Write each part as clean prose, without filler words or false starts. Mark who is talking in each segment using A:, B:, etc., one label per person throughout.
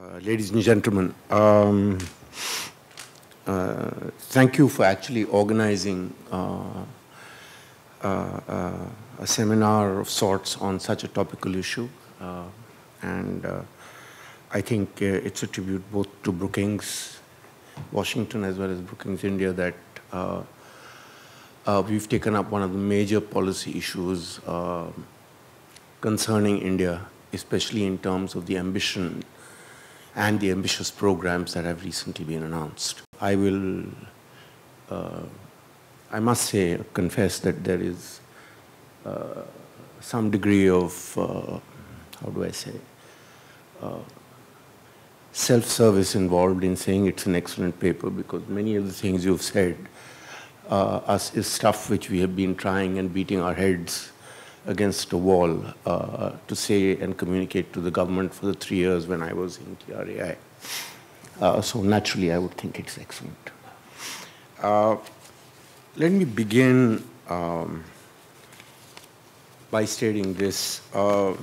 A: Ladies and gentlemen, thank you for actually organizing a seminar of sorts on such a topical issue. And I think it's a tribute both to Brookings, Washington, as well as Brookings, India, that we've taken up one of the major policy issues concerning India, especially in terms of the ambition and the ambitious programs that have recently been announced. I must say, confess that there is some degree of, how do I say, self-service involved in saying it's an excellent paper, because many of the things you've said is stuff which we have been trying and beating our heads against a wall to say and communicate to the government for the 3 years when I was in TRAI. So naturally, I would think it's excellent. Let me begin by stating this. I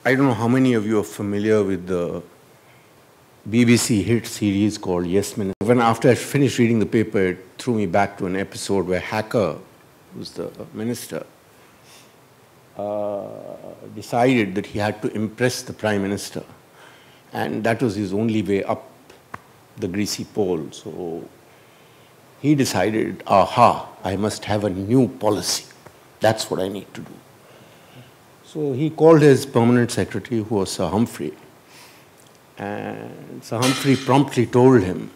A: don't know how many of you are familiar with the BBC hit series called Yes Minister. When after I finished reading the paper, it threw me back to an episode where Hacker, who's the minister, decided that he had to impress the Prime Minister, and that was his only way up the greasy pole. So he decided, aha, I must have a new policy. That's what I need to do. So he called his permanent secretary, who was Sir Humphrey, and Sir Humphrey promptly told him,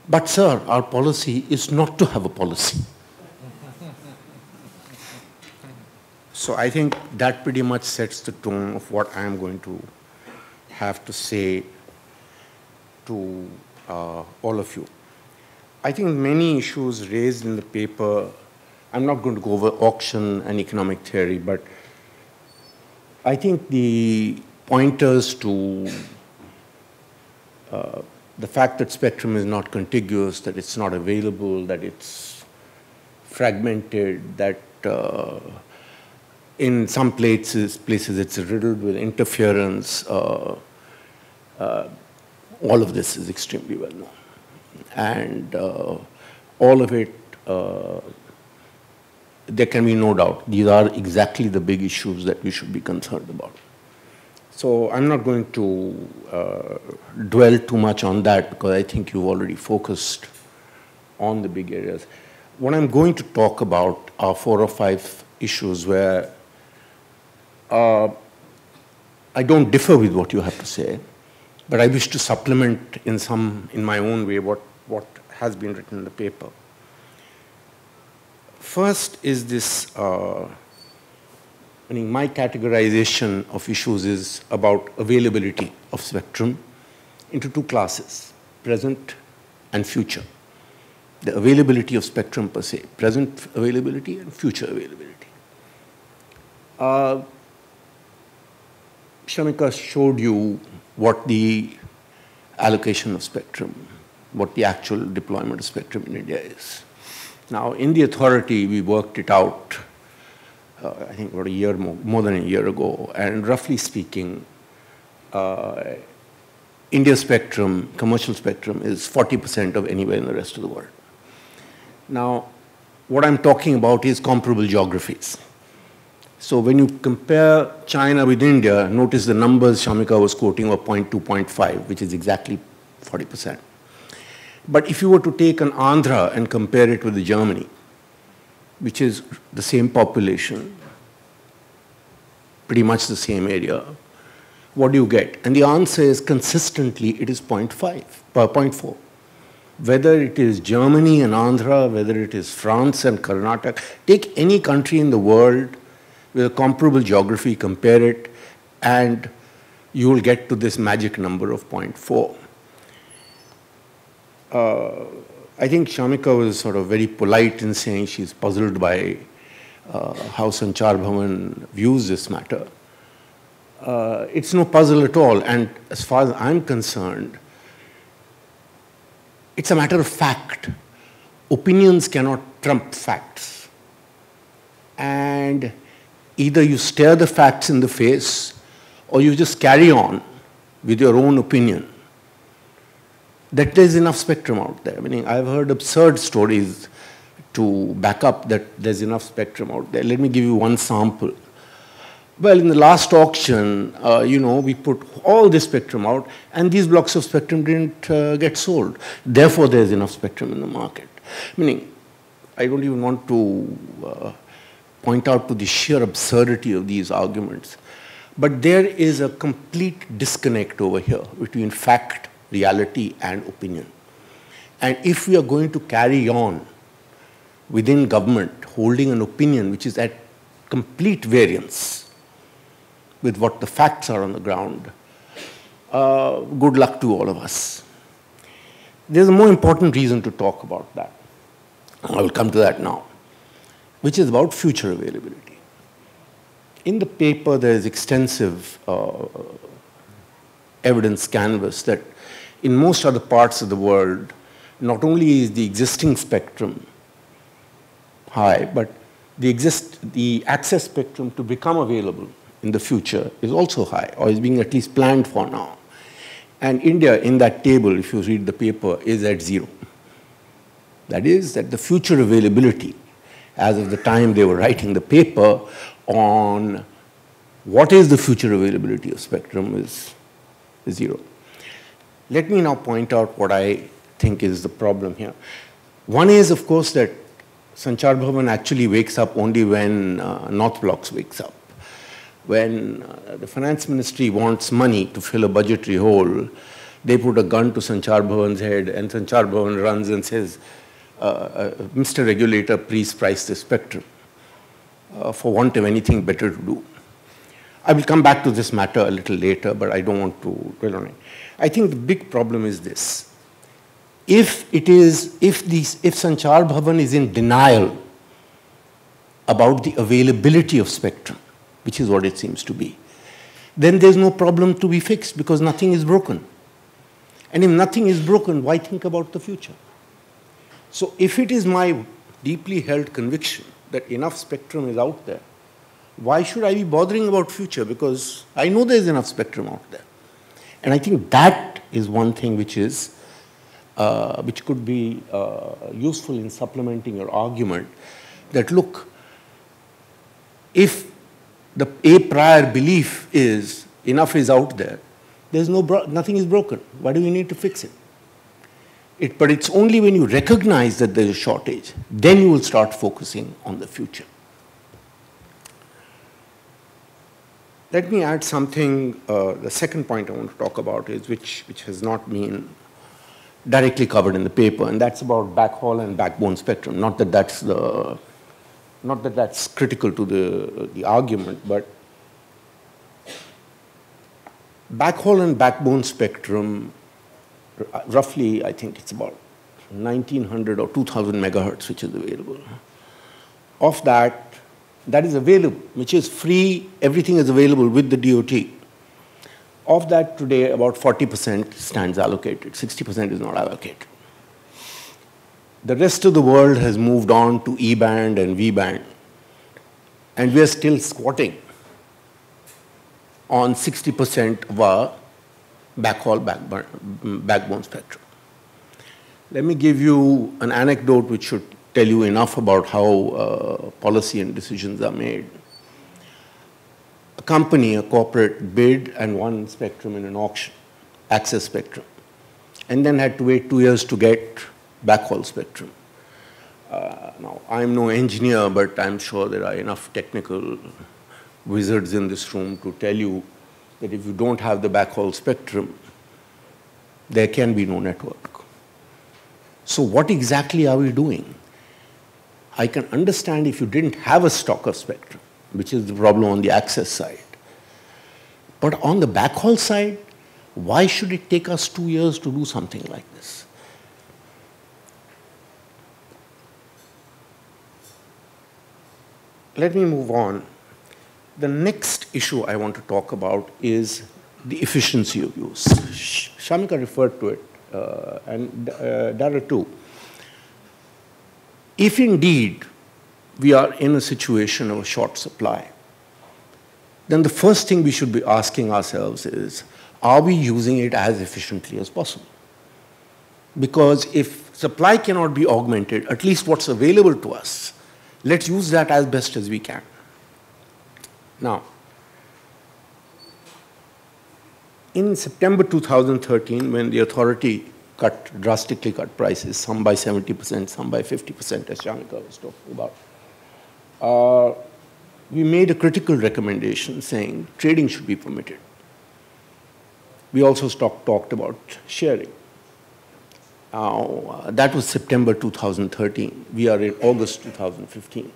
A: but sir, our policy is not to have a policy. So I think that pretty much sets the tone of what I am going to have to say to all of you. I think many issues raised in the paper, I'm not going to go over auction and economic theory, but I think the pointers to the fact that spectrum is not contiguous, that it's not available, that it's fragmented, that in some places it's riddled with interference. All of this is extremely well known. And all of it, there can be no doubt, these are exactly the big issues that we should be concerned about. So I'm not going to dwell too much on that, because I think you've already focused on the big areas. What I'm going to talk about are 4 or 5 issues where I don't differ with what you have to say, but I wish to supplement in my own way what has been written in the paper. First is this, my categorization of issues is about availability of spectrum into 2 classes, present and future. The availability of spectrum per se, present availability and future availability. Shamika showed you what the allocation of spectrum, what the actual deployment of spectrum in India is. Now, in the authority, we worked it out, I think about a year, more than a year ago, and roughly speaking, India's spectrum, commercial spectrum, is 40% of anywhere in the rest of the world. Now, what I'm talking about is comparable geographies. So when you compare China with India, notice the numbers Shamika was quoting were 0.2, 0.5, which is exactly 40%. But if you were to take an Andhra and compare it with Germany, which is the same population, pretty much the same area, what do you get? And the answer is consistently it is 0.4. Whether it is Germany and Andhra, whether it is France and Karnataka, take any country in the world with a comparable geography, compare it, and you will get to this magic number of 0.4. I think Shamika was sort of very polite in saying she's puzzled by how Sanchar Bhavan views this matter. It's no puzzle at all, and as far as I'm concerned, it's a matter of fact. Opinions cannot trump facts. And either you stare the facts in the face or you just carry on with your own opinion that there's enough spectrum out there. Meaning, I've heard absurd stories to back up that there's enough spectrum out there. Let me give you one sample. Well, in the last auction, we put all this spectrum out, and these blocks of spectrum didn't get sold. Therefore, there's enough spectrum in the market. Meaning, I don't even want to point out to the sheer absurdity of these arguments. But there is a complete disconnect over here between fact, reality, and opinion. And if we are going to carry on within government holding an opinion which is at complete variance with what the facts are on the ground, good luck to all of us. There's a more important reason to talk about that. I will come to that now, which is about future availability. In the paper, there is extensive evidence canvas that in most other parts of the world, not only is the existing spectrum high, but the access spectrum to become available in the future is also high, or is being at least planned for now. And India, in that table, if you read the paper, is at 0. That is, that the future availability, as of the time they were writing the paper, on what is the future availability of spectrum is 0. Let me now point out what I think is the problem here. One is, of course, that Sanchar Bhavan actually wakes up only when North Blocks wakes up. When the finance ministry wants money to fill a budgetary hole, they put a gun to Sanchar Bhavan's head, and Sanchar Bhavan runs and says, Mr. Regulator, please price the spectrum, for want of anything better to do. I will come back to this matter a little later, but I don't want to dwell on it. I think the big problem is this. If Sanchar Bhavan is in denial about the availability of spectrum, which is what it seems to be, then there's no problem to be fixed because nothing is broken. And if nothing is broken, why think about the future? So if it is my deeply held conviction that enough spectrum is out there, why should I be bothering about future? Because I know there's enough spectrum out there. And I think that is one thing which is, which could be useful in supplementing your argument that, look, if the a prior belief is enough is out there, there's nothing is broken. Why do we need to fix it? But it's only when you recognize that there's a shortage, then you will start focusing on the future. Let me add something, the second point I want to talk about is which has not been directly covered in the paper, and that's about backhaul and backbone spectrum. Not that that's critical to the argument, but backhaul and backbone spectrum, roughly, I think it's about 1900 or 2000 megahertz, which is available. Of that is available, which is free, everything is available with the DOT. Of that today, about 40% stands allocated, 60% is not allocated. The rest of the world has moved on to E-band and V-band, and we are still squatting on 60% of our backhaul backbone spectrum. Let me give you an anecdote which should tell you enough about how policy and decisions are made. A company, a corporate, bid and won spectrum in an auction, access spectrum, and then had to wait 2 years to get backhaul spectrum. Now, I'm no engineer, but I'm sure there are enough technical wizards in this room to tell you that if you don't have the backhaul spectrum, there can be no network. So what exactly are we doing? I can understand if you didn't have a stock of spectrum, which is the problem on the access side. But on the backhaul side, why should it take us 2 years to do something like this? Let me move on. The next issue I want to talk about is the efficiency of use. Shamika referred to it, and Dara too. If indeed we are in a situation of a short supply, then the first thing we should be asking ourselves is, are we using it as efficiently as possible? Because if supply cannot be augmented, at least what's available to us, let's use that as best as we can. Now, in September 2013, when the authority drastically cut prices, some by 70%, some by 50%, as Shanika was talking about, we made a critical recommendation saying trading should be permitted. We also talked about sharing. That was September 2013. We are in August 2015.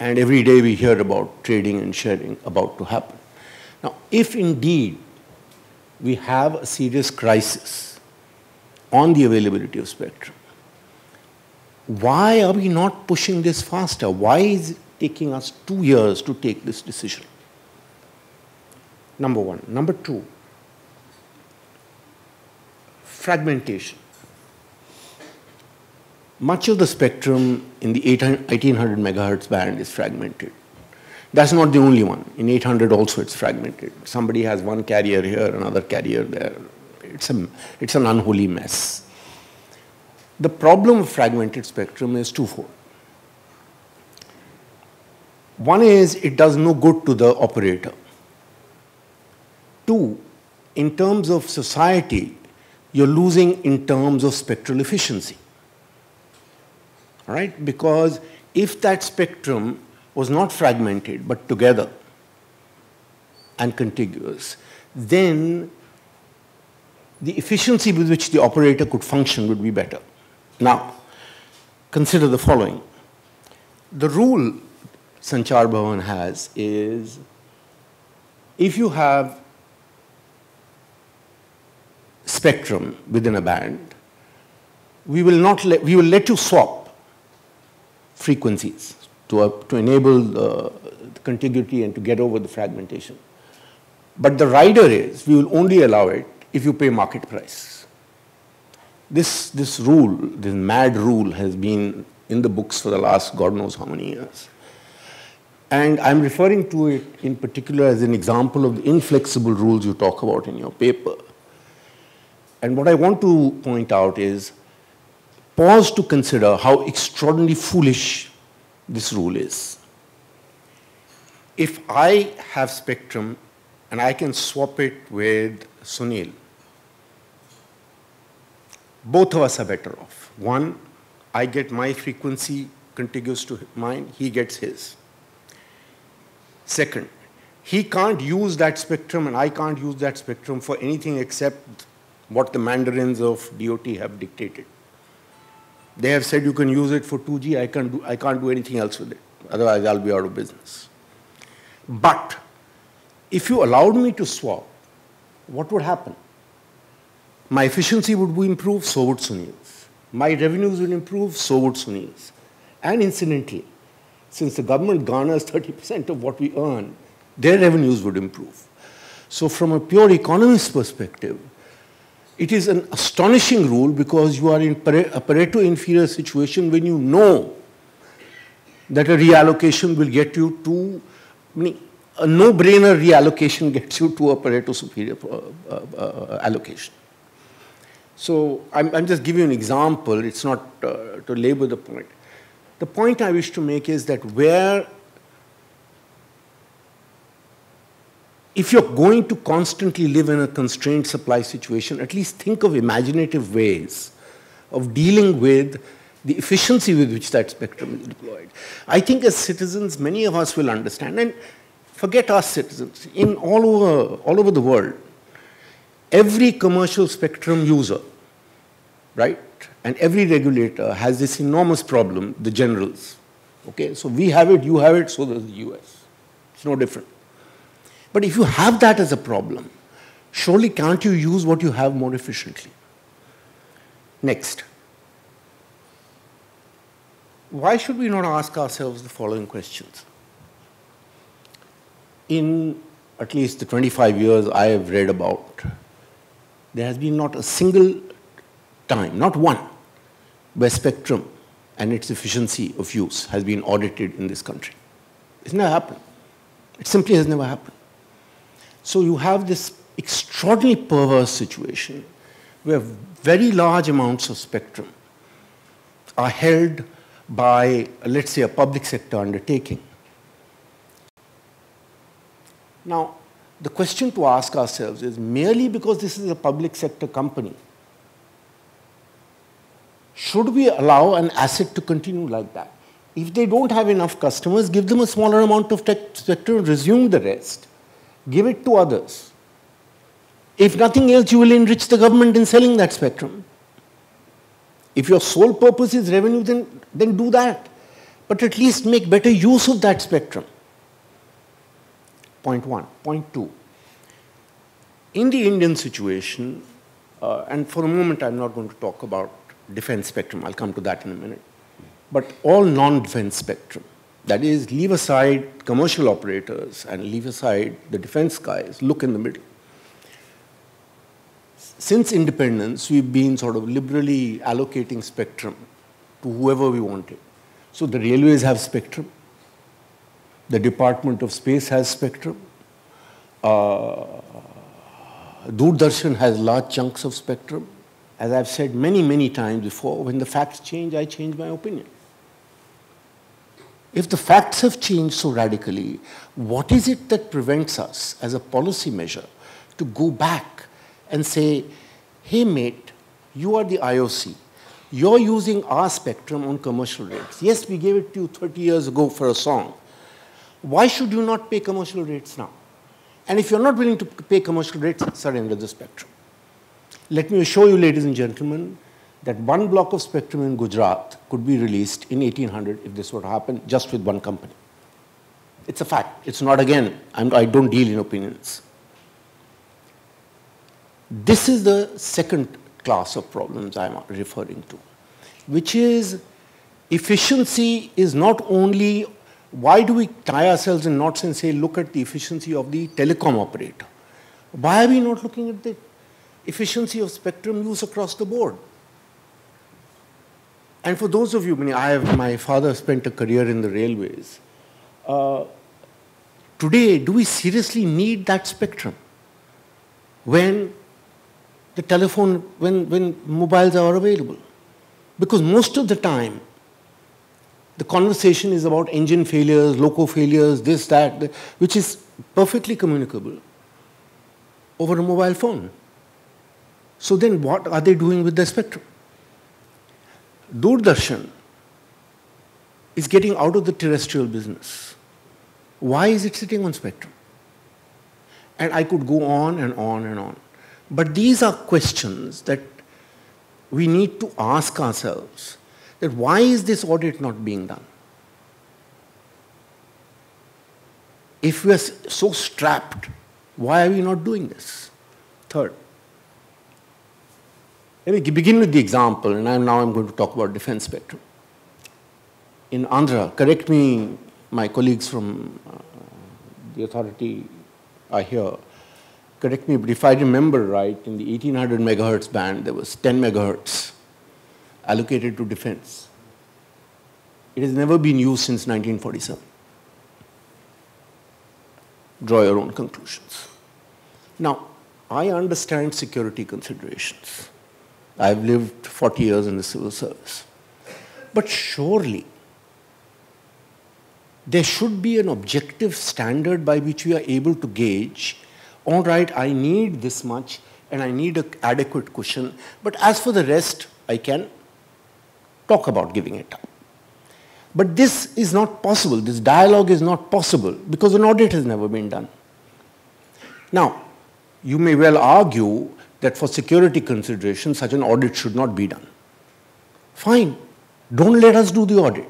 A: And every day we hear about trading and sharing about to happen. Now, if indeed we have a serious crisis on the availability of spectrum, why are we not pushing this faster? Why is it taking us 2 years to take this decision? Number one. Number two, fragmentation. Much of the spectrum in the 1800 megahertz band is fragmented. That's not the only one. In 800 also it's fragmented. Somebody has one carrier here, another carrier there. It's an unholy mess. The problem of fragmented spectrum is twofold. One is it does no good to the operator. Two, in terms of society, you're losing in terms of spectral efficiency. All right? Because if that spectrum was not fragmented but together and contiguous, then the efficiency with which the operator could function would be better. Now, consider the following. The rule Sanchar Bhavan has is if you have spectrum within a band, we will let you swap frequencies to enable the contiguity and to get over the fragmentation. But the rider is, we will only allow it if you pay market price. This rule, this mad rule, has been in the books for the last God knows how many years. And I'm referring to it in particular as an example of the inflexible rules you talk about in your paper. And what I want to point out is, pause to consider how extraordinarily foolish this rule is. If I have spectrum and I can swap it with Sunil, both of us are better off. One, I get my frequency contiguous to mine, he gets his. Second, he can't use that spectrum and I can't use that spectrum for anything except what the mandarins of DOT have dictated. They have said you can use it for 2G, I can't do anything else with it. Otherwise, I'll be out of business. But if you allowed me to swap, what would happen? My efficiency would improve, so would Sunil's. My revenues would improve, so would Sunil's. And incidentally, since the government garners 30% of what we earn, their revenues would improve. So from a pure economist perspective, it is an astonishing rule because you are in a Pareto inferior situation when you know that a reallocation will get you to, a no-brainer reallocation gets you to a Pareto superior allocation. So I'm just giving you an example. It's not to labor the point. The point I wish to make is that if you're going to constantly live in a constrained supply situation, at least think of imaginative ways of dealing with the efficiency with which that spectrum is deployed. I think as citizens, many of us will understand, and forget us citizens, in all over the world, every commercial spectrum user, right, and every regulator has this enormous problem, the generals. Okay, so we have it, you have it, so does the US. It's no different. But if you have that as a problem, surely can't you use what you have more efficiently? Next. Why should we not ask ourselves the following questions? In at least the 25 years I have read about, there has been not a single time, not one, where spectrum and its efficiency of use has been audited in this country. It's never happened. It simply has never happened. So you have this extraordinarily perverse situation where very large amounts of spectrum are held by, let's say, a public sector undertaking. Now, the question to ask ourselves is, merely because this is a public sector company, should we allow an asset to continue like that? If they don't have enough customers, give them a smaller amount of spectrum, resume the rest, give it to others. If nothing else, you will enrich the government in selling that spectrum. If your sole purpose is revenue, then do that. But at least make better use of that spectrum. Point one. Point two. In the Indian situation, and for a moment I'm not going to talk about defense spectrum, I'll come to that in a minute, but all non-defense spectrum, that is, leave aside commercial operators and leave aside the defense guys, look in the middle. Since independence, we've been sort of liberally allocating spectrum to whoever we wanted. So the railways have spectrum. The Department of Space has spectrum. Doordarshan has large chunks of spectrum. As I've said many, many times before, when the facts change, I change my opinion. If the facts have changed so radically, what is it that prevents us as a policy measure to go back and say, hey mate, you are the IOC. You're using our spectrum on commercial rates. Yes, we gave it to you 30 years ago for a song. Why should you not pay commercial rates now? And if you're not willing to pay commercial rates, surrender the spectrum. Let me assure you, ladies and gentlemen, that one block of spectrum in Gujarat could be released in 1800 if this were to happen, just with one company. It's a fact. It's not, again, I don't deal in opinions. This is the second class of problems I'm referring to, which is efficiency is not only, why do we tie ourselves in knots and say, look at the efficiency of the telecom operator? Why are we not looking at the efficiency of spectrum use across the board? And for those of you, my father spent a career in the railways. Today, do we seriously need that spectrum when the telephone, when mobiles are available? Because most of the time, the conversation is about engine failures, loco failures, this, that, which is perfectly communicable over a mobile phone. So then what are they doing with the spectrum? Doordarshan is getting out of the terrestrial business. Why is it sitting on spectrum? And I could go on and on and on. But these are questions that we need to ask ourselves, that why is this audit not being done? If we are so strapped, why are we not doing this? Third, let me begin with the example, and now I'm going to talk about defense spectrum. In Andhra, correct me, my colleagues from the authority are here, correct me, but if I remember right, in the 1800 megahertz band, there was 10 megahertz allocated to defense. It has never been used since 1947. Draw your own conclusions. Now, I understand security considerations. I've lived 40 years in the civil service. But surely, there should be an objective standard by which we are able to gauge, all right, I need this much and I need an adequate cushion, but as for the rest, I can talk about giving it up. But this is not possible, this dialogue is not possible because an audit has never been done. Now, you may well argue that for security considerations, such an audit should not be done. Fine, don't let us do the audit.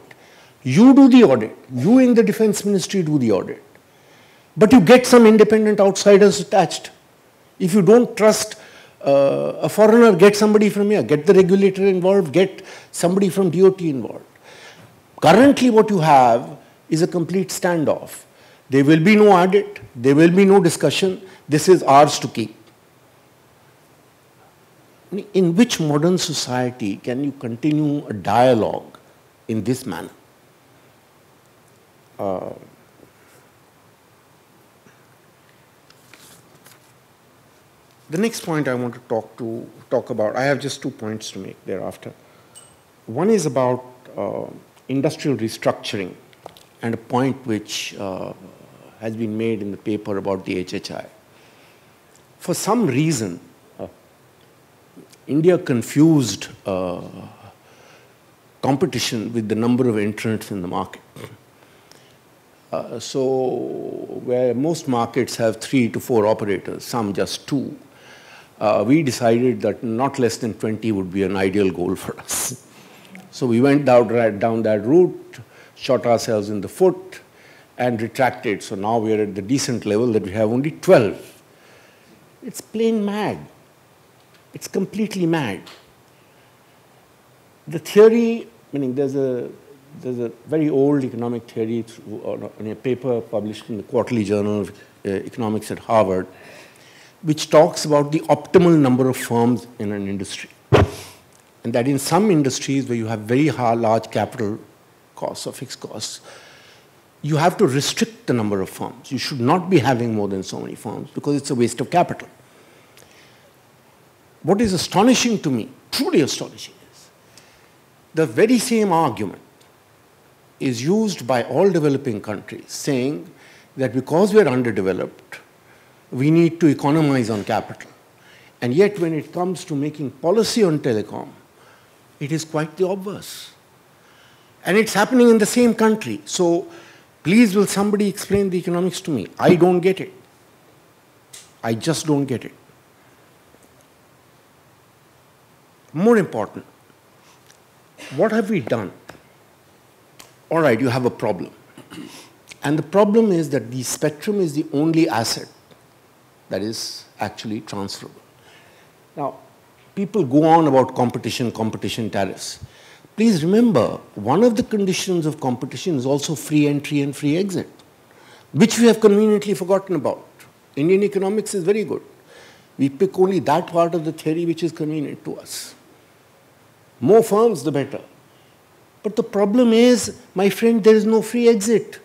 A: You do the audit. You in the Defense Ministry do the audit. But you get some independent outsiders attached. If you don't trust a foreigner, get somebody from here. Get the regulator involved. Get somebody from DOT involved. Currently what you have is a complete standoff. There will be no audit. There will be no discussion. This is ours to keep. In which modern society can you continue a dialogue in this manner? The next point I want to talk about, I have just 2 points to make thereafter. One is about industrial restructuring, and a point which has been made in the paper about the HHI. For some reason, India confused competition with the number of entrants in the market. So where most markets have 3 to 4 operators, some just 2, we decided that not less than 20 would be an ideal goal for us. So we went down that route, shot ourselves in the foot, and retracted. So now we are at the decent level that we have only 12. It's plain mad. It's completely mad. The theory, meaning there's a very old economic theory in a paper published in the Quarterly Journal of Economics at Harvard, which talks about the optimal number of firms in an industry. And that in some industries where you have very large capital costs or fixed costs, you have to restrict the number of firms. You should not be having more than so many firms because it's a waste of capital. What is astonishing to me, truly astonishing, is the very same argument is used by all developing countries, saying that because we are underdeveloped, we need to economize on capital. And yet when it comes to making policy on telecom, it is quite the obverse. And it's happening in the same country. So please, will somebody explain the economics to me? I don't get it. I just don't get it. More important, what have we done? All right, you have a problem. And the problem is that the spectrum is the only asset that is actually transferable. Now, people go on about competition tariffs. Please remember, one of the conditions of competition is also free entry and free exit, which we have conveniently forgotten about. Indian economics is very good. We pick only that part of the theory which is convenient to us. More firms, the better. But the problem is, my friend, there is no free exit.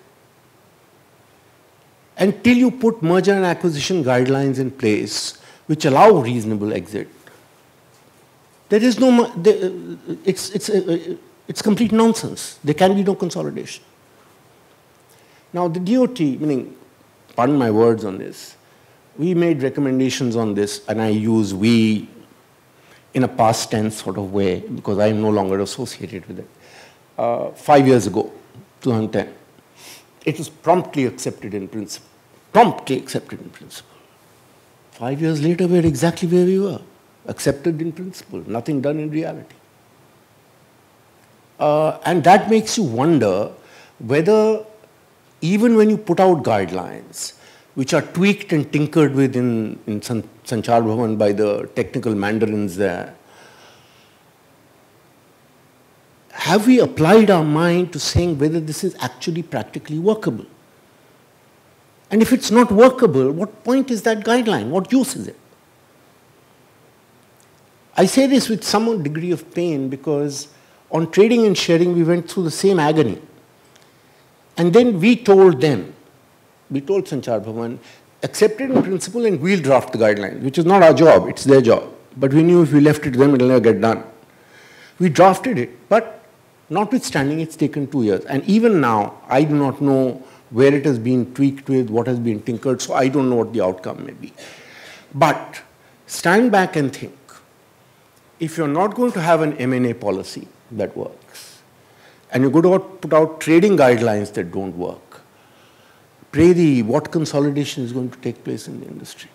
A: Until you put merger and acquisition guidelines in place which allow reasonable exit, there is no, it's complete nonsense. There can be no consolidation. Now the DOT, meaning, pardon my words on this, we made recommendations on this, and I use we in a past tense sort of way because I am no longer associated with it. 5 years ago, 2010, it was promptly accepted in principle. Promptly accepted in principle. 5 years later, we're exactly where we were. Accepted in principle, nothing done in reality. And that makes you wonder whether even when you put out guidelines, which are tweaked and tinkered with in Sanchar Bhavan by the technical mandarins there, have we applied our mind to saying whether this is actually practically workable? And if it's not workable, what point is that guideline? What use is it? I say this with some degree of pain because on trading and sharing, we went through the same agony. And then we told them, we told Sanchar Bhavan, accept it in principle and we'll draft the guidelines, which is not our job, it's their job. But we knew if we left it to them, it'll never get done. We drafted it, but notwithstanding, it's taken 2 years. And even now, I do not know where it has been tweaked with, what has been tinkered, so I don't know what the outcome may be. But stand back and think. If you're not going to have an M&A policy that works, and you're going to put out trading guidelines that don't work, pray thee, what consolidation is going to take place in the industry?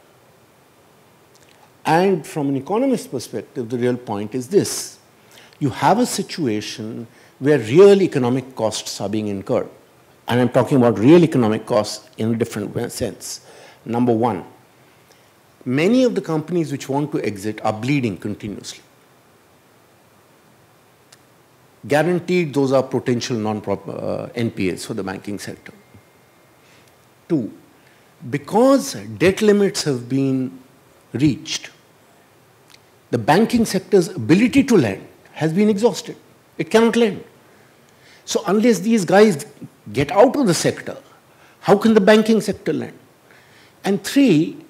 A: And from an economist's perspective, the real point is this. You have a situation where real economic costs are being incurred. And I'm talking about real economic costs in a different sense. Number one, many of the companies which want to exit are bleeding continuously. Guaranteed, those are potential NPAs for the banking sector. Two, because debt limits have been reached, the banking sector's ability to lend has been exhausted. It cannot lend. So unless these guys get out of the sector, how can the banking sector lend? And three,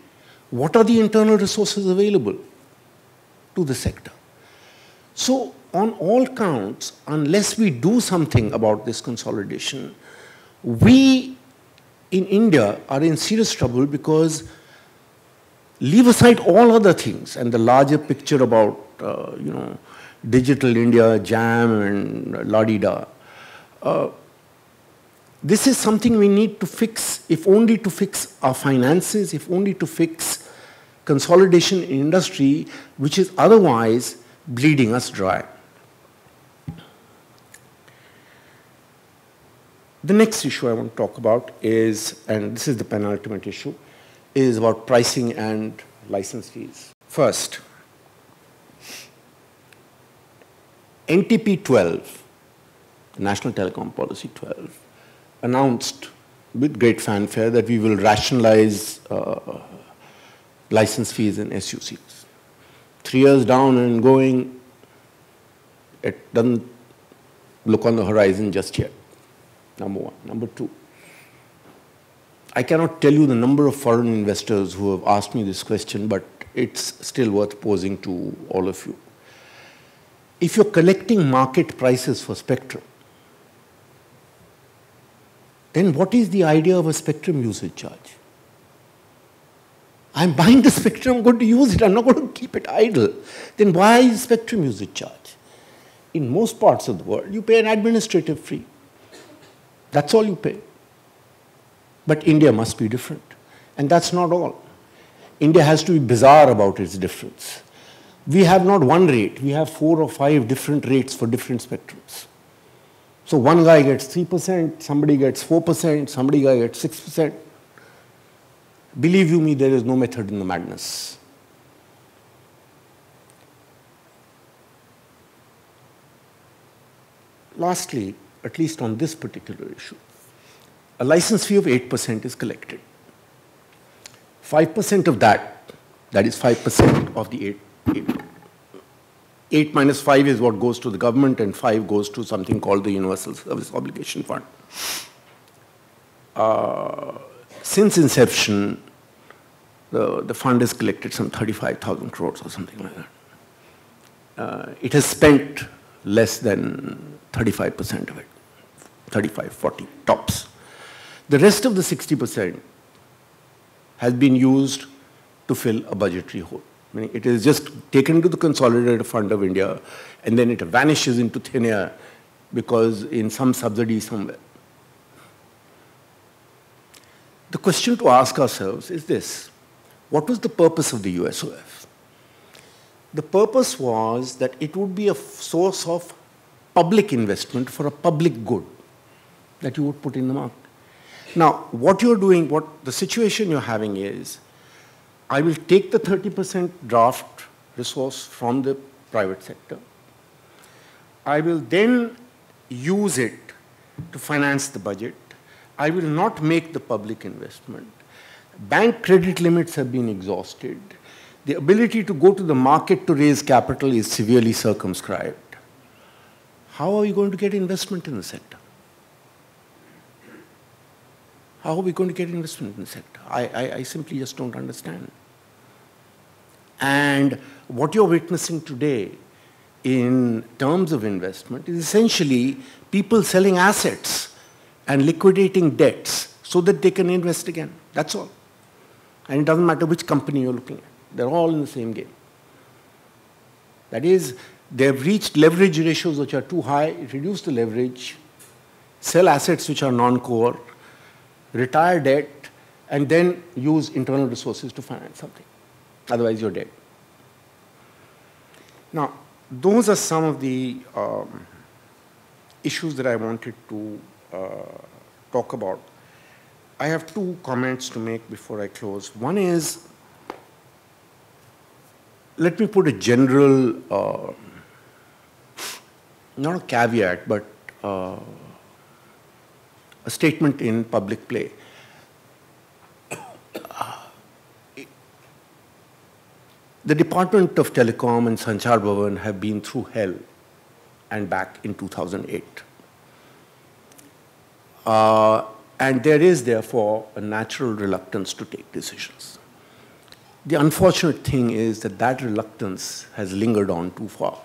A: What are the internal resources available to the sector? So on all counts, unless we do something about this consolidation, we in India are in serious trouble, because leave aside all other things and the larger picture about, Digital India, JAM and la-di-da. This is something we need to fix, if only to fix our finances, if only to fix consolidation in industry, which is otherwise bleeding us dry. The next issue I want to talk about is, and this is the penultimate issue, is about pricing and license fees. First, NTP 12, National Telecom Policy 12, announced with great fanfare that we will rationalize license fees and SUCs. 3 years down and going, it doesn't look on the horizon just yet. Number one. Number two, I cannot tell you the number of foreign investors who have asked me this question, but it's still worth posing to all of you. If you're collecting market prices for spectrum, then what is the idea of a spectrum usage charge? I'm buying the spectrum, I'm going to use it, I'm not going to keep it idle. Then why is spectrum usage charge? In most parts of the world, you pay an administrative fee. That's all you pay. But India must be different. And that's not all. India has to be bizarre about its difference. We have not one rate, we have 4 or 5 different rates for different spectrums. So one guy gets 3%, somebody gets 4%, somebody gets 6%. Believe you me, there is no method in the madness. Lastly, at least on this particular issue, a license fee of 8% is collected. 5% of that is 5% of the 8 minus 5 is what goes to the government, and 5 goes to something called the Universal Service Obligation Fund. Since inception, the fund has collected some 35,000 crores or something like that. It has spent less than 35% of it, 35, 40, tops. The rest of the 60% has been used to fill a budgetary hole. Meaning it is just taken to the Consolidated Fund of India, and then it vanishes into thin air because in some subsidy somewhere. The question to ask ourselves is this: what was the purpose of the USOF? The purpose was that it would be a source of public investment for a public good that you would put in the market. Now, what you're doing, what the situation you're having is, I will take the 30% draft resource from the private sector. I will then use it to finance the budget. I will not make the public investment. Bank credit limits have been exhausted. The ability to go to the market to raise capital is severely circumscribed. How are we going to get investment in the sector? How are we going to get investment in the sector? I simply just don't understand. And what you're witnessing today in terms of investment is essentially people selling assets and liquidating debts so that they can invest again. That's all. And it doesn't matter which company you're looking at. They're all in the same game. That is, they've reached leverage ratios which are too high, reduce the leverage, sell assets which are non-core, retire debt, and then use internal resources to finance something. Otherwise, you're dead. Now, those are some of the issues that I wanted to talk about. I have 2 comments to make before I close. One is, let me put a general, not a caveat, but a statement in public play. The Department of Telecom and Sanchar Bhavan have been through hell and back in 2008. And there is, therefore, a natural reluctance to take decisions. The unfortunate thing is that that reluctance has lingered on too far.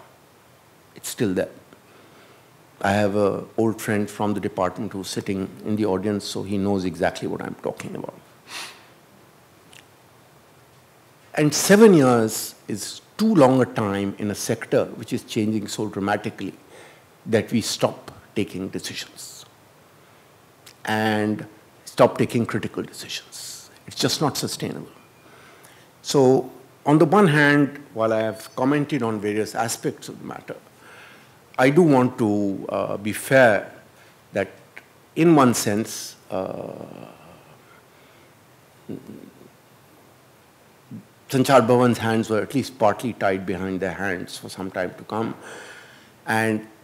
A: It's still there. I have an old friend from the department who's sitting in the audience, so he knows exactly what I'm talking about. And 7 years is too long a time in a sector which is changing so dramatically that we stop taking decisions and stop taking critical decisions. It's just not sustainable. So on the one hand, while I have commented on various aspects of the matter, I do want to be fair that in one sense, Sanchar Bhavan's hands were at least partly tied behind their hands for some time to come.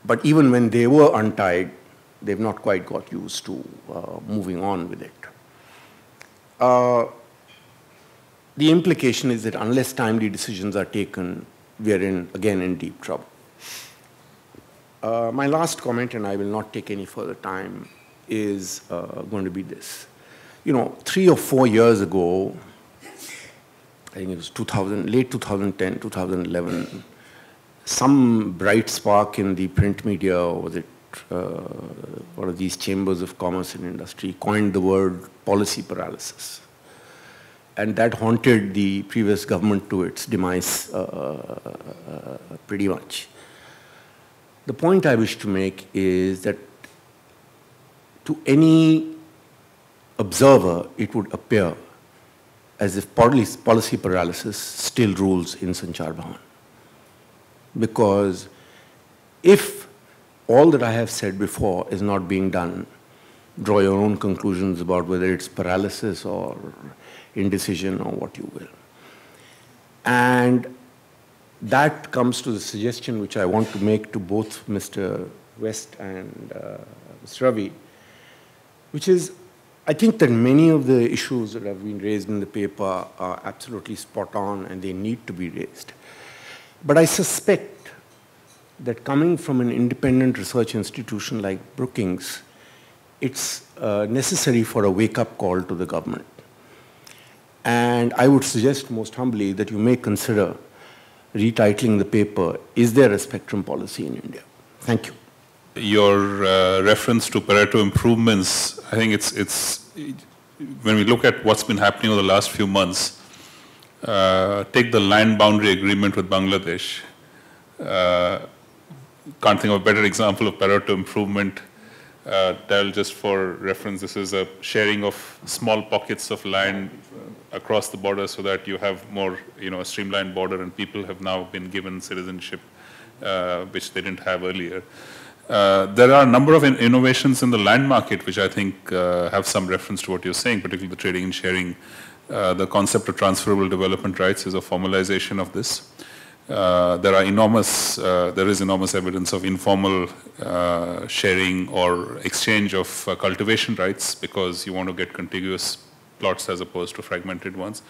A: But even when they were untied, they've not quite got used to moving on with it. The implication is that unless timely decisions are taken, we are again in deep trouble. My last comment, and I will not take any further time, is going to be this. 3 or 4 years ago, I think it was late 2010, 2011, some bright spark in the print media, or was it one of these chambers of commerce and industry, coined the word policy paralysis. And that haunted the previous government to its demise pretty much. The point I wish to make is that to any observer, it would appear as if policy paralysis still rules in Sanchar Bhavan. Because if all that I have said before is not being done, draw your own conclusions about whether it's paralysis or indecision or what you will. And that comes to the suggestion which I want to make to both Mr. West and Mr. Ravi, which is, I think that many of the issues that have been raised in the paper are absolutely spot on and they need to be raised. But I suspect that coming from an independent research institution like Brookings, it's necessary for a wake-up call to the government. And I would suggest most humbly that you may consider retitling the paper, Is There a Spectrum Policy in India? Thank you.
B: Your reference to Pareto improvements, I think it's when we look at what's been happening over the last few months, take the land boundary agreement with Bangladesh. Can't think of a better example of Pareto improvement. Just for reference, this is a sharing of small pockets of land across the border so that you have more, a streamlined border, and people have now been given citizenship, which they didn't have earlier. There are a number of innovations in the land market which I think have some reference to what you're saying, particularly the trading and sharing. The concept of transferable development rights is a formalization of this. There is enormous evidence of informal sharing or exchange of cultivation rights because you want to get contiguous plots as opposed to fragmented ones.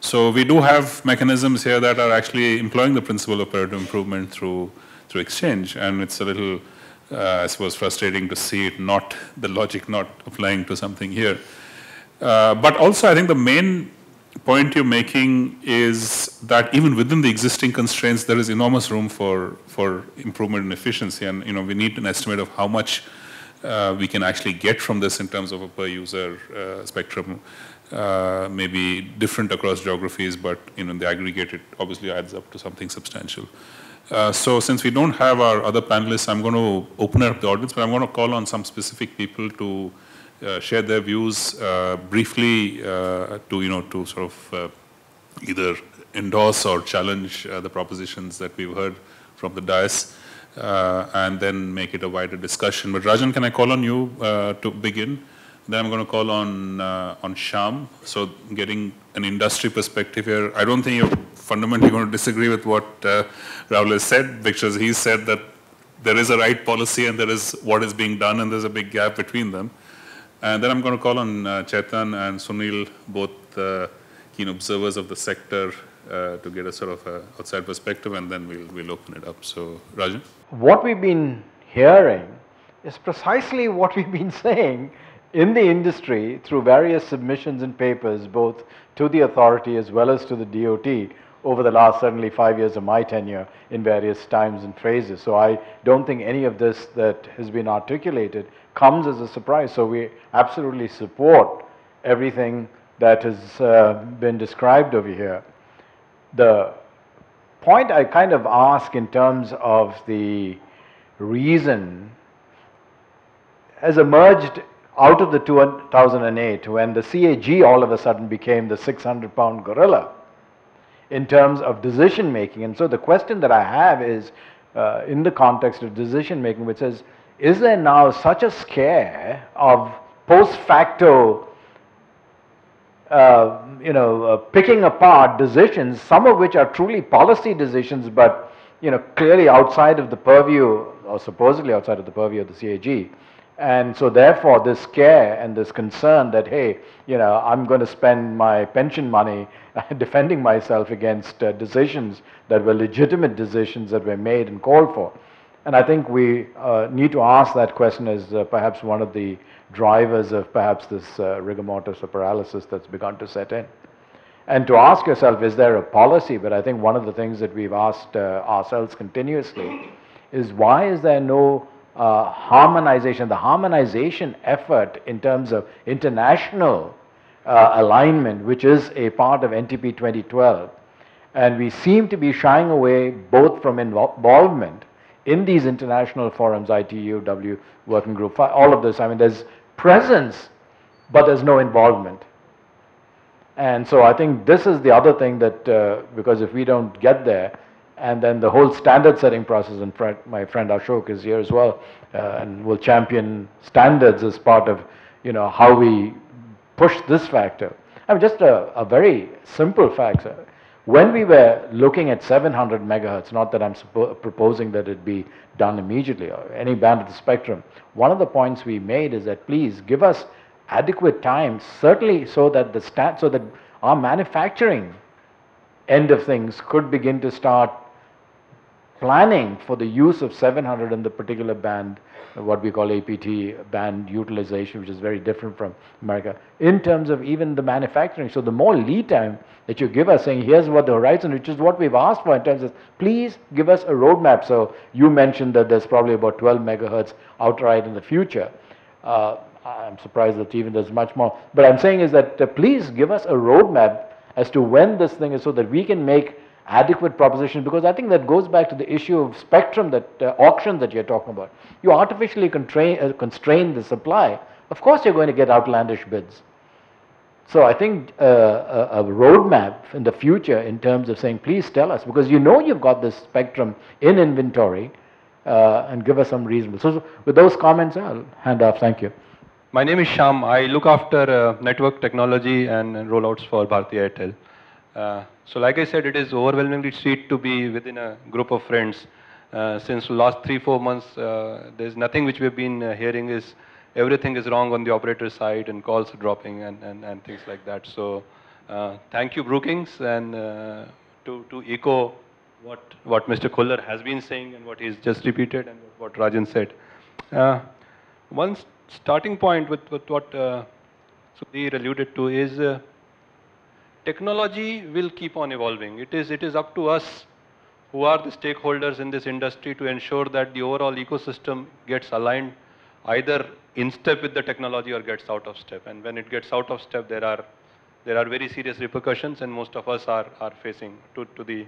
B: So we do have mechanisms here that are actually employing the principle of Pareto improvement through exchange, and it's a little I suppose frustrating to see it the logic not applying to something here. But also I think the main point you're making is that even within the existing constraints, there is enormous room for improvement in efficiency, and we need an estimate of how much we can actually get from this in terms of a per user spectrum. Maybe different across geographies, but in the aggregate it obviously adds up to something substantial. So since we don't have our other panelists, I'm going to open up the audience, but I'm going to call on some specific people to share their views briefly to sort of either endorse or challenge the propositions that we've heard from the dais, and then make it a wider discussion. But Rajan, can I call on you to begin? Then I'm going to call on Shyam. So getting an industry perspective here. I don't think you're fundamentally going to disagree with what Rahul has said, because he said that there is a right policy and there is what is being done, and there's a big gap between them. And then I'm going to call on Chetan and Sunil, both keen observers of the sector, to get a sort of outside perspective, and then we'll open it up. So, Rajan?
C: What we've been hearing is precisely what we've been saying in the industry, through various submissions and papers, both to the authority as well as to the DOT, over the last certainly 5 years of my tenure in various times and phrases. So I don't think any of this that has been articulated comes as a surprise. So we absolutely support everything that has been described over here. The point I kind of ask in terms of the reason has emerged out of the 2008 when the CAG all of a sudden became the 600-pound gorilla in terms of decision making. And so the question that I have is in the context of decision making, which says, is there now such a scare of post facto picking apart decisions, some of which are truly policy decisions, but clearly outside of the purview, or supposedly outside of the purview of the CAG. And so therefore this scare and this concern that, hey, I'm going to spend my pension money defending myself against decisions that were legitimate decisions that were made and called for. And I think we need to ask that question as perhaps one of the drivers of perhaps this rigor mortis or paralysis that's begun to set in. And to ask yourself, is there a policy? But I think one of the things that we've asked ourselves continuously is, why is there no harmonization, the harmonization effort in terms of international alignment, which is a part of NTP 2012. And we seem to be shying away both from involvement in these international forums, ITU, W, Working Group, all of this. I mean, there's presence, but there's no involvement. And so I think this is the other thing that, because if we don't get there, and then the whole standard setting process, and my friend Ashok is here as well, and will champion standards as part of how we push this factor. I mean, just a very simple fact, sir. When we were looking at 700 megahertz, not that I'm proposing that it be done immediately or any band of the spectrum, one of the points we made is that please give us adequate time, certainly so that our manufacturing end of things could begin to start planning for the use of 700 in the particular band, what we call APT band utilization, which is very different from America, in terms of even the manufacturing. So the more lead time that you give us, saying here's what the horizon, which is what we've asked for in terms of, please give us a roadmap. So you mentioned that there's probably about 12 megahertz outright in the future. I'm surprised that even there's much more. But I'm saying is that please give us a roadmap as to when this thing is, so that we can make adequate propositions, because I think that goes back to the issue of spectrum, that auction that you're talking about. You artificially constrain the supply. Of course you're going to get outlandish bids. So I think a roadmap in the future in terms of saying, please tell us, because you've got this spectrum in inventory, and give us some reasonable. So with those comments, I'll hand off. Thank you.
D: My name is Shyam. I look after network technology and rollouts for Bharti Airtel. So like I said, it is overwhelmingly sweet to be within a group of friends. Since the last 3-4 months, there's nothing which we've been hearing is everything is wrong on the operator side and calls are dropping and things like that. So thank you, Brookings, and to echo what Mr. Kullar has been saying and what he's just repeated and what Rajan said. One starting point with what Sudhir alluded to is technology will keep on evolving. It is up to us who are the stakeholders in this industry to ensure that the overall ecosystem gets aligned either in step with the technology or gets out of step. And when it gets out of step, there are very serious repercussions, and most of us are facing to the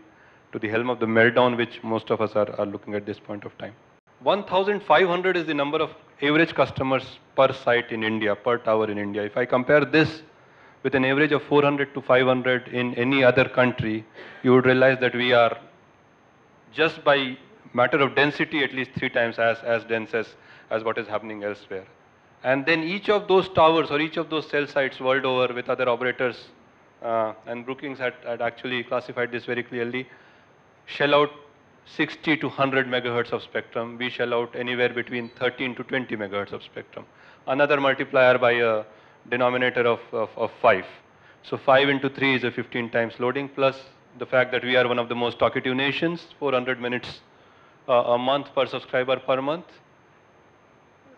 D: helm of the meltdown, which most of us are looking at this point of time. 1,500 is the number of average customers per site in India, per tower in India. If I compare this with an average of 400 to 500 in any other country, you would realize that we are, just by matter of density, at least 3 times as dense as what is happening elsewhere. And then each of those towers or each of those cell sites world over with other operators, and Brookings had actually classified this very clearly, shell out 60 to 100 megahertz of spectrum. We shell out anywhere between 13 to 20 megahertz of spectrum. Another multiplier by a denominator of 5. So 5 into 3 is a 15 times loading, plus the fact that we are one of the most talkative nations, 400 minutes a month per subscriber per month.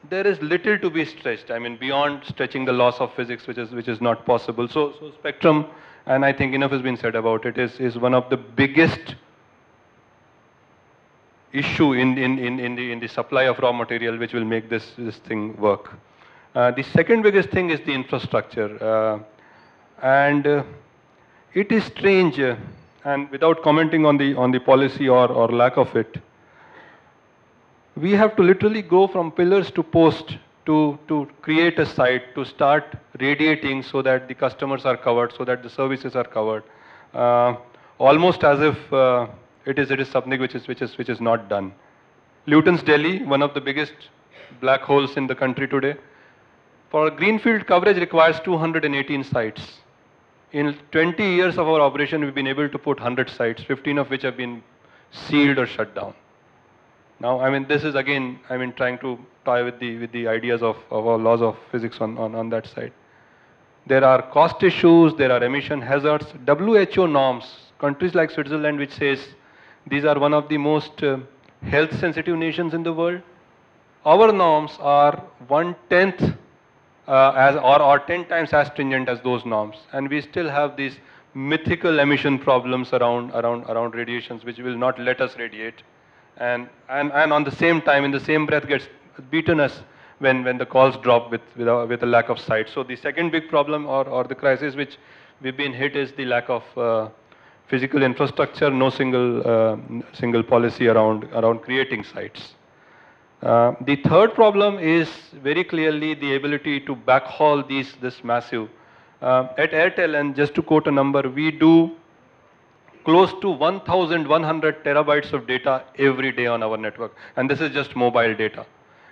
D: there is little to be stretched. I mean, beyond stretching the laws of physics, which is not possible. So spectrum, and I think enough has been said about it, is one of the biggest issue in the supply of raw material, which will make this thing work. The second biggest thing is the infrastructure, and it is strange. And without commenting on the policy or lack of it, we have to literally go from pillars to post to create a site, to start radiating so that the customers are covered, so that the services are covered, almost as if it is something which is not done. Luton's Delhi, one of the biggest black holes in the country today, for greenfield coverage requires 218 sites. In 20 years of our operation, we've been able to put 100 sites, 15 of which have been sealed or shut down. Now, I mean, this is again, I mean, trying to tie with the ideas of our laws of physics on that side. There are cost issues, there are emission hazards. WHO norms, countries like Switzerland, which says these are one of the most health-sensitive nations in the world. Our norms are 1/10 or 10 times as stringent as those norms, and we still have these mythical emission problems around radiations, which will not let us radiate, and on the same time, in the same breath, gets beaten us when the calls drop with a lack of sight. So the second big problem or the crisis which we've been hit is the lack of physical infrastructure, no single policy around creating sites. The third problem is very clearly the ability to backhaul this massive. At Airtel, and just to quote a number, we do close to 1,100 terabytes of data every day on our network, and this is just mobile data.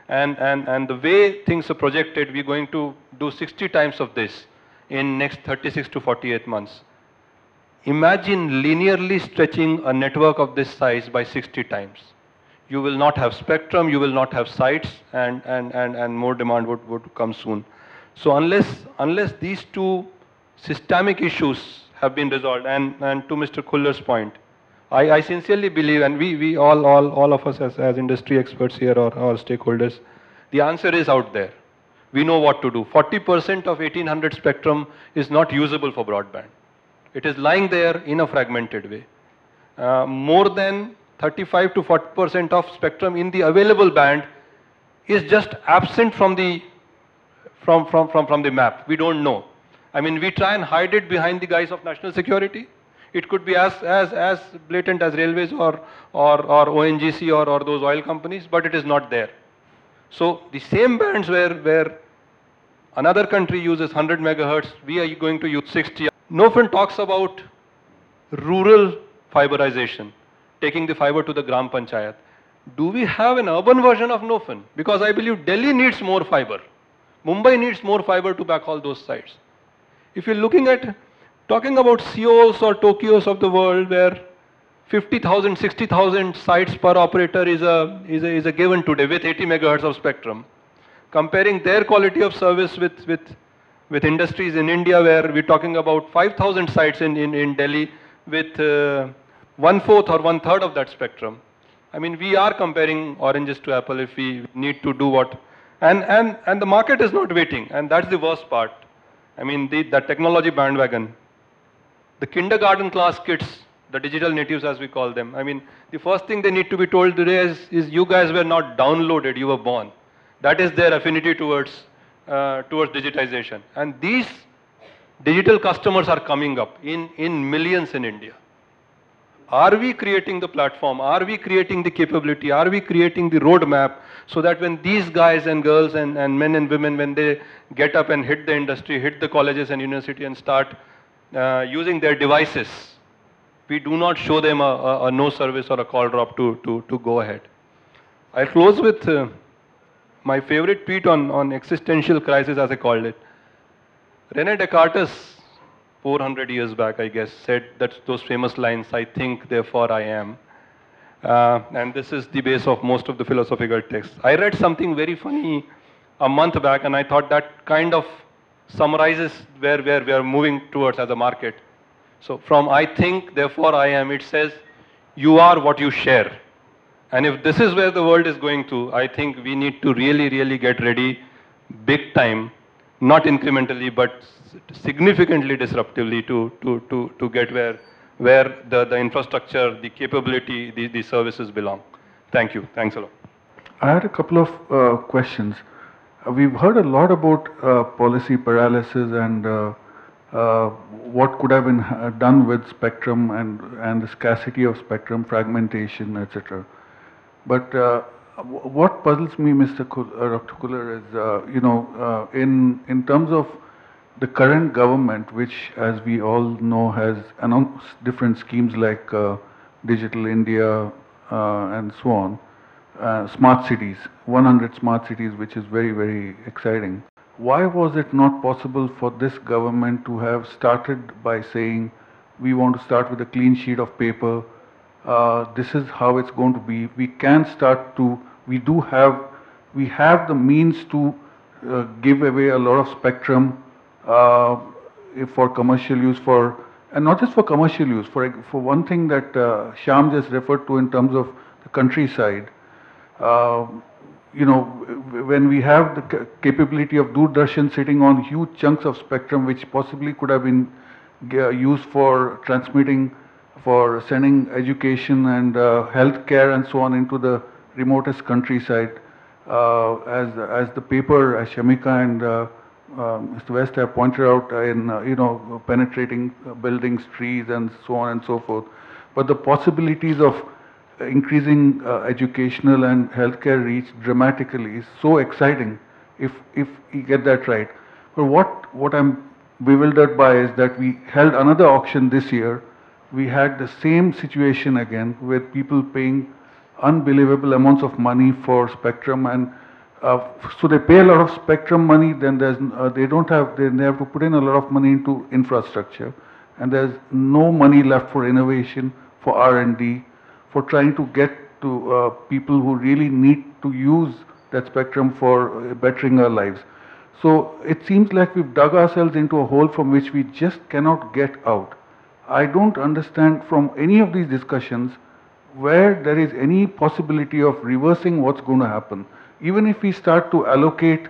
D: And the way things are projected, we're going to do 60 times of this in next 36 to 48 months. Imagine linearly stretching a network of this size by 60 times. You will not have spectrum, you will not have sites, and more demand would come soon. So unless these two systemic issues have been resolved, and to Mr. Kullar's point, I sincerely believe, and we all of us as industry experts here or stakeholders, the answer is out there. We know what to do. 40% of 1800 spectrum is not usable for broadband. It is lying there in a fragmented way. More than 35 to 40% of spectrum in the available band is just absent from the map. We don't know. I mean, we try and hide it behind the guise of national security. It could be as blatant as railways or ONGC or those oil companies, but it is not there. So the same bands where another country uses 100 megahertz, we are going to use 60. NOFN talks about rural fiberization, taking the fiber to the Gram Panchayat. Do we have an urban version of NOFN? Because I believe Delhi needs more fiber. Mumbai needs more fiber to backhaul those sites. If you're talking about Seouls or Tokyos of the world where 50,000, 60,000 sites per operator is a given today with 80 megahertz of spectrum, comparing their quality of service with industries in India where we're talking about 5,000 sites in Delhi with 1/4 or 1/3 of that spectrum. I mean, we are comparing oranges to apple if we need to do what, and the market is not waiting, and that's the worst part. I mean, the technology bandwagon, the kindergarten class kids, the digital natives as we call them. I mean, the first thing they need to be told today is you guys were not downloaded, you were born. That is their affinity towards digitization. And these digital customers are coming up in millions in India. Are we creating the platform? Are we creating the capability? Are we creating the roadmap so that when these guys and girls and men and women, when they get up and hit the industry, hit the colleges and university and start using their devices, we do not show them a no service or a call drop to go ahead. I'll close with my favorite tweet on existential crisis, as I called it. René Descartes, 400 years back, I guess, said that those famous lines, I think, therefore I am. And this is the base of most of the philosophical texts. I read something very funny a month back, and I thought that kind of summarizes where we are moving towards as a market. So from I think, therefore I am, it says, you are what you share. And if this is where the world is going to, I think we need to really, really get ready big time, not incrementally, but significantly disruptively to get where the infrastructure, the capability, the services belong. Thank you. Thanks a lot.
E: I had a couple of questions. We've heard a lot about policy paralysis and what could have been done with spectrum and the scarcity of spectrum, fragmentation, etc. But what puzzles me, Dr. Kullar, is in terms of the current government, which, as we all know, has announced different schemes like Digital India and so on. Smart cities, 100 smart cities, which is very, very exciting. Why was it not possible for this government to have started by saying, we want to start with a clean sheet of paper, this is how it's going to be. We can start to, we have the means to give away a lot of spectrum for commercial use, and not just for commercial use, for one thing that Shyam just referred to in terms of the countryside. When we have the capability of Doordarshan sitting on huge chunks of spectrum, which possibly could have been used for transmitting, for sending education and healthcare and so on into the remotest countryside, as the paper, as Shamika and Mr. West have pointed out, in penetrating buildings, trees, and so on and so forth. But the possibilities of increasing educational and healthcare reach dramatically is so exciting if we get that right. But what I'm bewildered by is that we held another auction this year. We had the same situation again with people paying unbelievable amounts of money for spectrum, and so they pay a lot of spectrum money, then they have to put in a lot of money into infrastructure, and there's no money left for innovation, for R&D, for trying to get to people who really need to use that spectrum for bettering our lives. So it seems like we've dug ourselves into a hole from which we just cannot get out. I don't understand from any of these discussions where there is any possibility of reversing what's going to happen. Even if we start to allocate,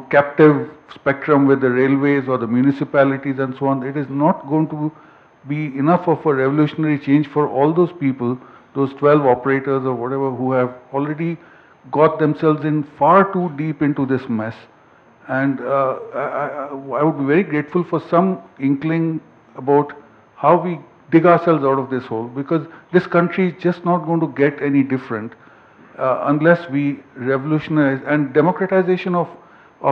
E: captive spectrum with the railways or the municipalities and so on, it is not going to be enough of a revolutionary change for all those people, those 12 operators or whatever, who have already got themselves in far too deep into this mess. And I would be very grateful for some inkling about how we dig ourselves out of this hole, because this country is just not going to get any different unless we revolutionize. And democratization of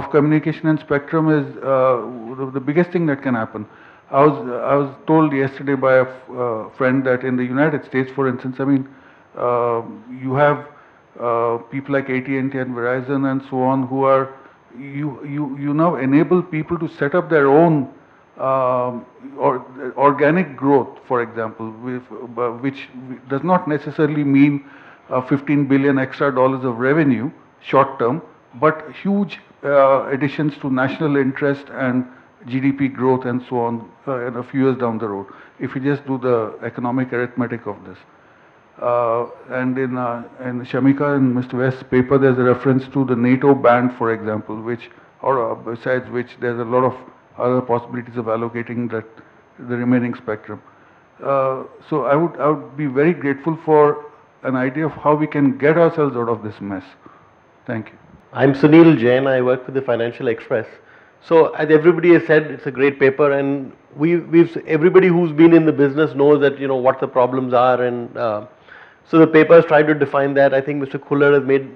E: communication and spectrum is the biggest thing that can happen. I was told yesterday by a friend that in the United States, for instance, you have people like AT&T and Verizon and so on, who are, you now enable people to set up their own organic growth, for example, which does not necessarily mean 15 billion extra dollars of revenue short term, but huge additions to national interest and GDP growth and so on in a few years down the road, if you just do the economic arithmetic of this. And in Shamika and Mr. West's paper, there's a reference to the NATO band, for example, besides which there's a lot of other possibilities of allocating the remaining spectrum. So I would be very grateful for an idea of how we can get ourselves out of this mess. Thank you.
F: I'm Sunil Jain. I work with the Financial Express. So as everybody has said, it's a great paper, and everybody who's been in the business knows that what the problems are, and so the paper has tried to define that. I think Mr. Kullar has made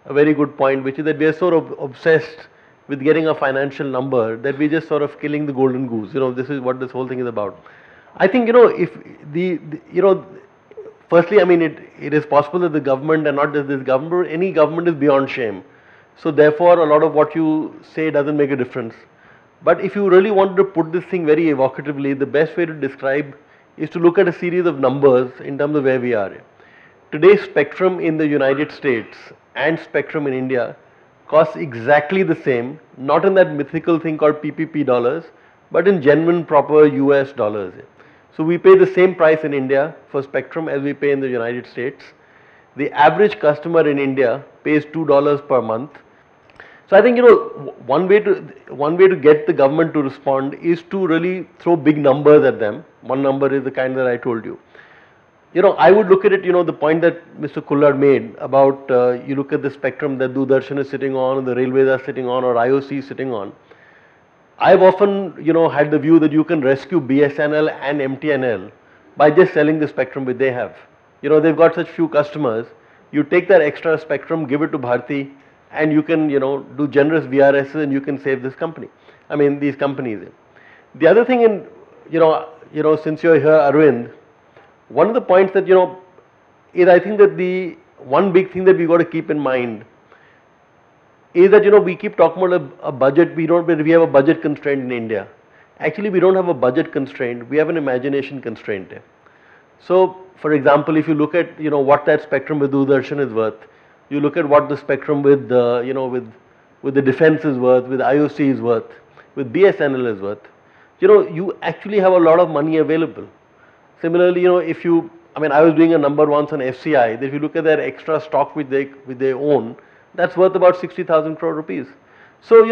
F: a very good point, which is that we are sort of obsessed with getting a financial number that we're just sort of killing the golden goose. This is what this whole thing is about. I think if firstly, it is possible that the government, and not just this government, any government is beyond shame. So therefore, a lot of what you say doesn't make a difference. But if you really wanted to put this thing very evocatively, the best way to describe is to look at a series of numbers in terms of where we are. Today, spectrum in the United States and spectrum in India costs exactly the same, not in that mythical thing called PPP dollars, but in genuine proper US dollars. So we pay the same price in India for spectrum as we pay in the United States. The average customer in India pays $2 per month. So I think, one way to get the government to respond is to really throw big numbers at them. One number is the kind that I told you. I would look at it, the point that Mr. Kullar made about you look at the spectrum that Doordarshan is sitting on, or the railways are sitting on, or IOC is sitting on. I've often, had the view that you can rescue BSNL and MTNL by just selling the spectrum which they have. They've got such few customers. You take that extra spectrum, give it to Bharti, and you can, do generous VRSs and you can save this company. I mean, these companies. The other thing, since you're here, Arvind, one of the points that, is I think that the one big thing that we got to keep in mind is that, we keep talking about a budget. We have a budget constraint in India. Actually, we don't have a budget constraint. We have an imagination constraint. So, for example, if you look at, what that spectrum with Doordarshan is worth, you look at what the spectrum with, with the defense is worth, with IOC is worth, with BSNL is worth, you actually have a lot of money available. Similarly, I was doing a number once on FCI, that if you look at their extra stock which they own, that's worth about 60,000 crore rupees. So,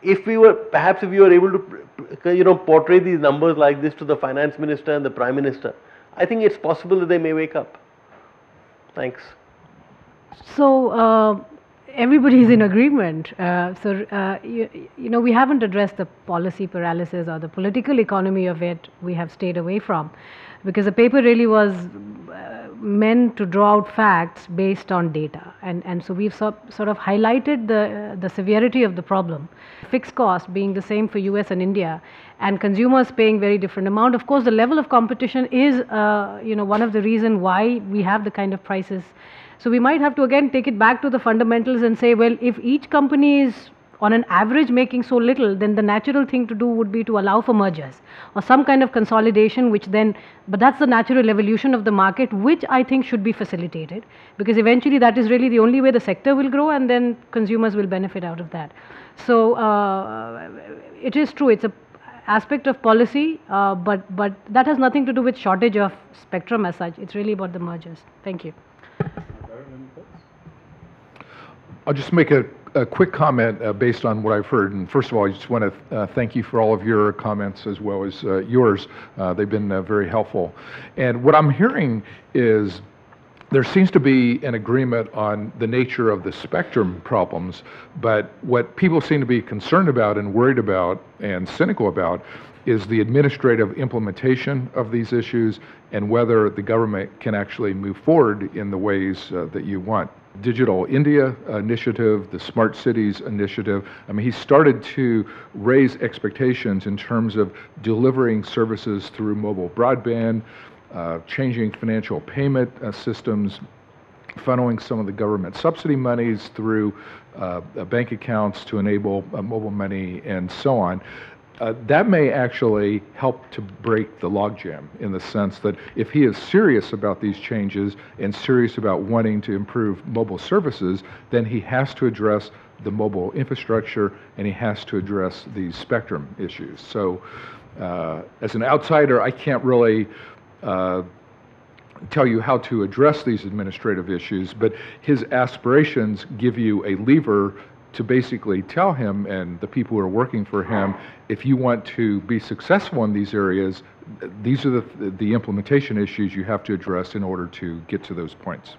F: if we were able to, portray these numbers like this to the finance minister and the prime minister, I think it's possible that they may wake up. Thanks.
G: So, everybody is in agreement. We haven't addressed the policy paralysis or the political economy of it. We have stayed away from, because the paper really was meant to draw out facts based on data, and so we've sort of highlighted the severity of the problem. Fixed cost being the same for US and India, and consumers paying very different amount. Of course, the level of competition is one of the reason why we have the kind of prices. So we might have to again take it back to the fundamentals and say, well, if each company is on an average making so little, then the natural thing to do would be to allow for mergers or some kind of consolidation, but that's the natural evolution of the market, which I think should be facilitated, because eventually that is really the only way the sector will grow, and then consumers will benefit out of that. So it is true, it's an aspect of policy, but that has nothing to do with shortage of spectrum as such. It's really about the mergers. Thank you.
H: I'll just make a quick comment based on what I've heard. And first of all, I just want to thank you for all of your comments as well as yours. They've been very helpful. And what I'm hearing is there seems to be an agreement on the nature of the spectrum problems, but what people seem to be concerned about and worried about and cynical about is the administrative implementation of these issues and whether the government can actually move forward in the ways that you want. Digital India initiative, the Smart Cities initiative, he started to raise expectations in terms of delivering services through mobile broadband, changing financial payment systems, funneling some of the government subsidy monies through bank accounts to enable mobile money and so on. That may actually help to break the logjam, in the sense that if he is serious about these changes and serious about wanting to improve mobile services, then he has to address the mobile infrastructure and he has to address these spectrum issues. So as an outsider, I can't really tell you how to address these administrative issues, but his aspirations give you a lever to basically tell him and the people who are working for him, if you want to be successful in these areas, these are the implementation issues you have to address in order to get to those points.